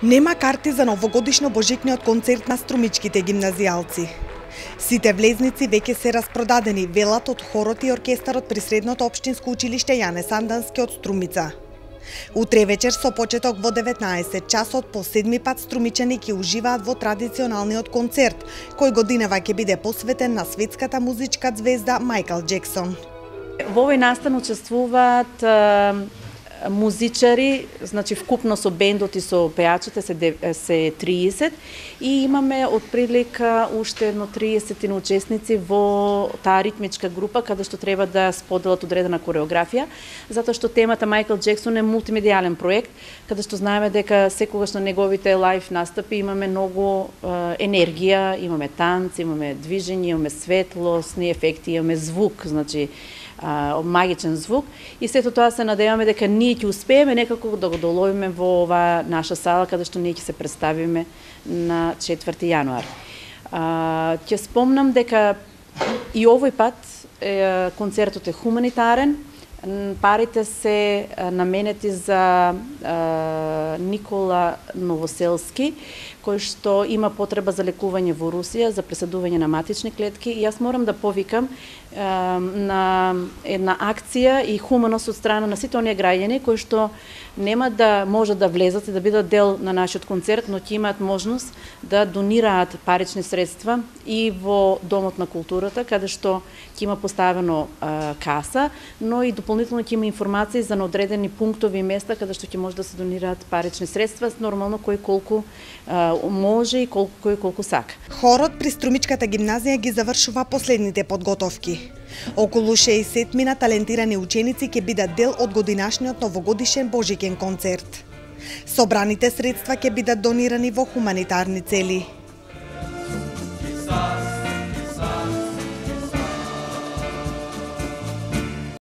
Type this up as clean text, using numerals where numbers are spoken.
Нема карти за новогодишно божикниот концерт на струмичките гимназијалци. Сите влезници веќе се распродадени, велат од хорот и оркестарот при Средното општинско училиште Јане Сандански од Струмица. Утре вечер со почеток во 19 часот по седми пат струмичани ќе уживаат во традиционалниот концерт, кој годинава ќе биде посветен на светската музичка звезда Мајкл Џексон. Во овој настан учествуваат музичари, значи вкупно со бендот и со пејачите се 30 и имаме отприлика уште едно 30 учесници во таа ритмичка група каде што треба да споделат одредена кореографија, затоа што темата Мајкл Џексон е мултимедијален проект, каде што знаеме дека секогаш на неговите лајв настапи имаме многу енергија, имаме танц, имаме движење, имаме светлосни ефекти, имаме звук, значи магичен звук и сето тоа се надеваме дека ние ќе успееме некако да го доловиме во оваа наша сала каде што ние ќе се представиме на 4 јануар. Ќе спомнам дека и овој пат концертот е хуманитарен, парите се наменети за Никола Новоселски, кој што има потреба за лекување во Русија, за преседување на матични клетки. И јас морам да повикам на една акција и хуманост од страна на сите оние граѓани кои што нема да можат да влезат и да бидат дел на нашиот концерт, но ќе имаат можност да донираат парични средства и во Домот на културата, каде што ќе има поставено каса, но и дополнително ќе има информации за одредени пунктови и места каде што ќе може да се донираат парични средства, нормално кој колку може и кој колку сака. Хорот при Струмичката гимназија ги завршува последните подготовки. Околу 60 талентирани ученици ќе бидат дел од годинашниот новогодишен божикен концерт. Собраните средства ќе бидат донирани во хуманитарни цели.